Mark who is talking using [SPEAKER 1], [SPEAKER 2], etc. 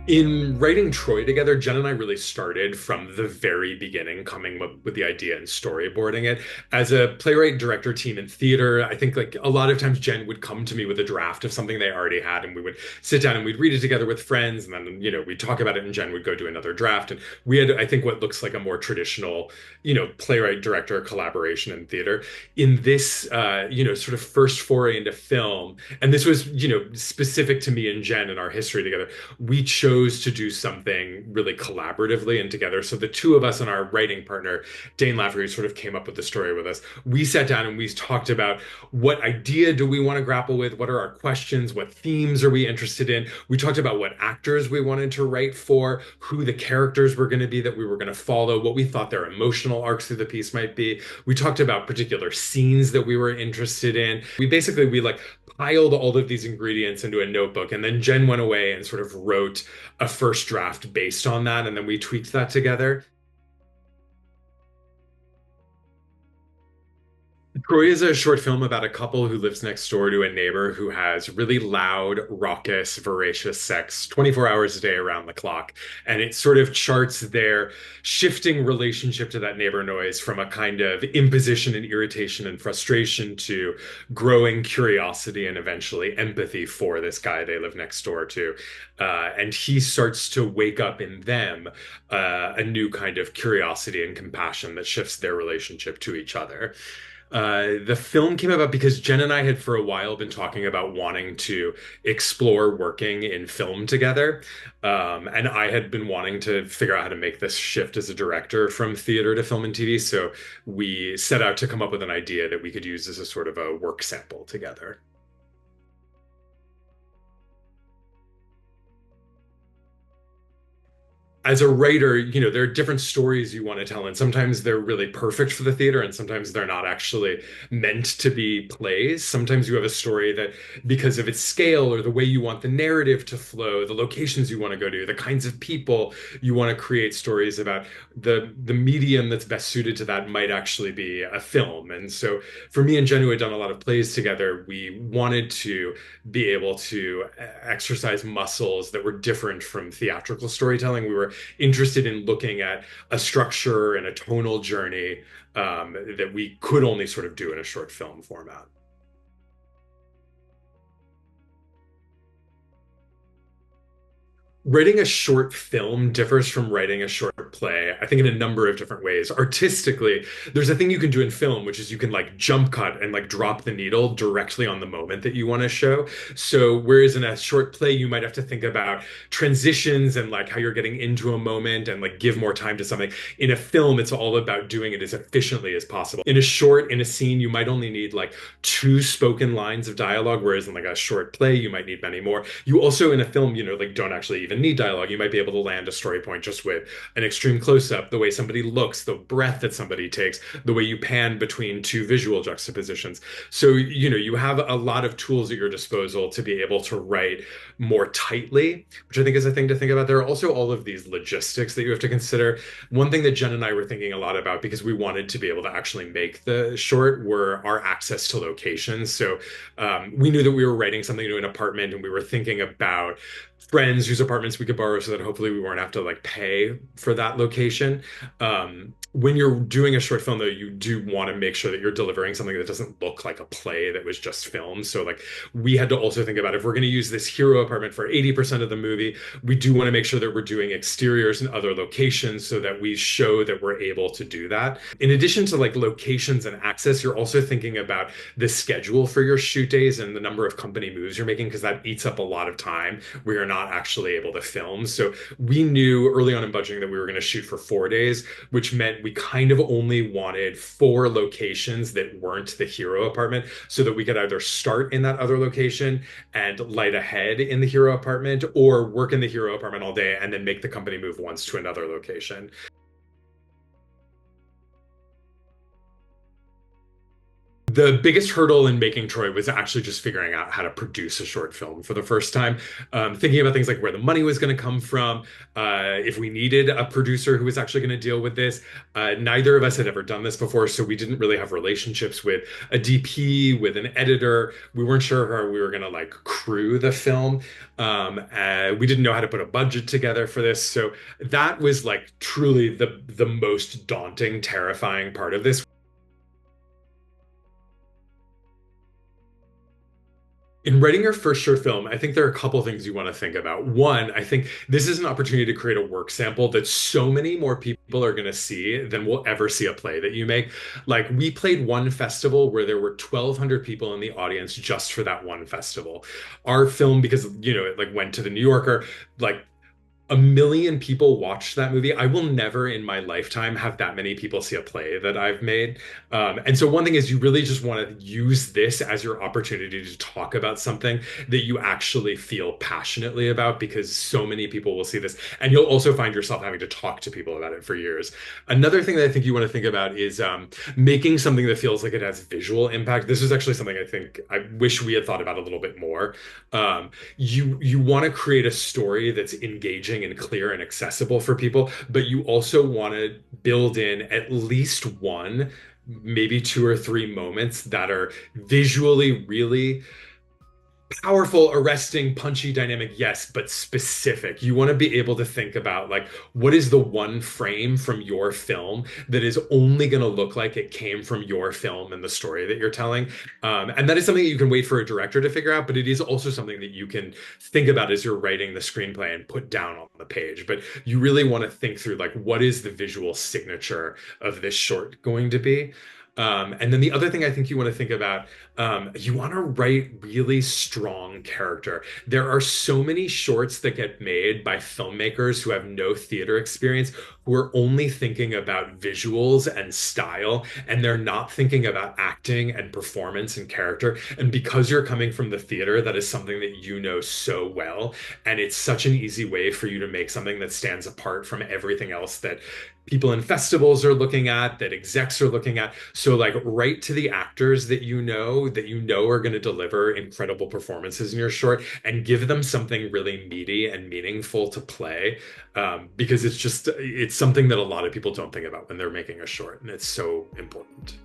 [SPEAKER 1] In writing Troy together, Jen and I really started from the very beginning, coming up with the idea and storyboarding it. As a playwright director team in theater, I think like a lot of times Jen would come to me with a draft of something they already had, and we would sit down and we'd read it together with friends, and then we'd talk about it, and Jen would go do another draft. And we had, I think, what looks like a more traditional, playwright director collaboration in theater. In this, sort of first foray into film, and this was, specific to me and Jen and our history together, we chose to do something really collaboratively and together. So the two of us and our writing partner, Dane Laffrey, sort of came up with the story with us. We sat down and we talked about what idea do we want to grapple with? What are our questions? What themes are we interested in? We talked about what actors we wanted to write for, who the characters were going to be that we were going to follow, what we thought their emotional arcs through the piece might be. We talked about particular scenes that we were interested in. We like piled all of these ingredients into a notebook, and then Jen went away and sort of wrote a first draft based on that, and then we tweaked that together. Troy is a short film about a couple who lives next door to a neighbor who has really loud, raucous, voracious sex 24 hours a day around the clock. And it sort of charts their shifting relationship to that neighbor noise from a kind of imposition and irritation and frustration to growing curiosity and eventually empathy for this guy they live next door to. And he starts to wake up in them a new kind of curiosity and compassion that shifts their relationship to each other. The film came about because Jen and I had for a while been talking about wanting to explore working in film together. And I had been wanting to figure out how to make this shift as a director from theater to film and TV. So we set out to come up with an idea that we could use as a sort of a work sample together. As a writer, there are different stories you want to tell, and sometimes they're really perfect for the theater, and sometimes they're not actually meant to be plays. Sometimes you have a story that, because of its scale or the way you want the narrative to flow, the locations you want to go to, the kinds of people you want to create stories about, the medium that's best suited to that might actually be a film. And so for me and Jen, who had done a lot of plays together, we wanted to be able to exercise muscles that were different from theatrical storytelling. We were interested in looking at a structure and a tonal journey that we could only sort of do in a short film format. Writing a short film differs from writing a short play, I think, in a number of different ways. Artistically, there's a thing you can do in film, which is you can like jump cut and like drop the needle directly on the moment that you want to show. So, whereas in a short play, you might have to think about transitions and like how you're getting into a moment and like give more time to something. In a film, it's all about doing it as efficiently as possible. In a scene, you might only need like two spoken lines of dialogue, whereas in like a short play, you might need many more. You also, in a film, like don't actually even need dialogue. You might be able to land a story point just with an extreme close up, the way somebody looks, the breath that somebody takes, the way you pan between two visual juxtapositions. So, you have a lot of tools at your disposal to be able to write more tightly, which I think is a thing to think about. There are also all of these logistics that you have to consider. One thing that Jen and I were thinking a lot about, because we wanted to be able to actually make the short, were our access to locations. So we knew that we were writing something to an apartment, and we were thinking about friends whose apartments we could borrow so that hopefully we won't have to like pay for that location. When you're doing a short film, though, you do want to make sure that you're delivering something that doesn't look like a play that was just filmed. So, like, we had to also think about, if we're going to use this hero apartment for 80% of the movie, we do want to make sure that we're doing exteriors and other locations so that we show that we're able to do that. In addition to like locations and access, you're also thinking about the schedule for your shoot days and the number of company moves you're making, because that eats up a lot of time where you're not actually able to film. So we knew early on in budgeting that we were going to shoot for 4 days, which meant we kind of only wanted four locations that weren't the hero apartment, so that we could either start in that other location and light ahead in the hero apartment, or work in the hero apartment all day and then make the company move once to another location. The biggest hurdle in making Troy was actually just figuring out how to produce a short film for the first time. Thinking about things like where the money was going to come from, if we needed a producer who was actually going to deal with this. Neither of us had ever done this before, so we didn't really have relationships with a DP, with an editor. We weren't sure how we were going to like crew the film. We didn't know how to put a budget together for this, so that was like truly the most daunting, terrifying part of this. In writing your first short film, I think there are a couple things you want to think about. One, I think this is an opportunity to create a work sample that so many more people are going to see than will ever see a play that you make. Like, we played one festival where there were 1,200 people in the audience just for that one festival. Our film, because, it like went to the New Yorker, like 1 million people watched that movie. I will never in my lifetime have that many people see a play that I've made. And so one thing is you really just want to use this as your opportunity to talk about something that you actually feel passionately about because so many people will see this. And you'll also find yourself having to talk to people about it for years. Another thing that I think you want to think about is making something that feels like it has visual impact. This is actually something I think I wish we had thought about a little bit more. You want to create a story that's engaging and clear and accessible for people, but you also want to build in at least one, maybe two or three moments that are visually really powerful, arresting, punchy, dynamic, yes, but specific. You want to be able to think about like what is the one frame from your film that is only going to look like it came from your film and the story that you're telling. And that is something that you can wait for a director to figure out, but it is also something that you can think about as you're writing the screenplay and put down on the page. But you really want to think through like what is the visual signature of this short going to be? And then the other thing I think you want to think about, you want to write really strong character. There are so many shorts that get made by filmmakers who have no theater experience, who are only thinking about visuals and style, and they're not thinking about acting and performance and character. And because you're coming from the theater, that is something that you know so well. And it's such an easy way for you to make something that stands apart from everything else that people in festivals are looking at, that execs are looking at. So like write to the actors that you know are going to deliver incredible performances in your short and give them something really meaty and meaningful to play. Because it's something that a lot of people don't think about when they're making a short, and it's so important.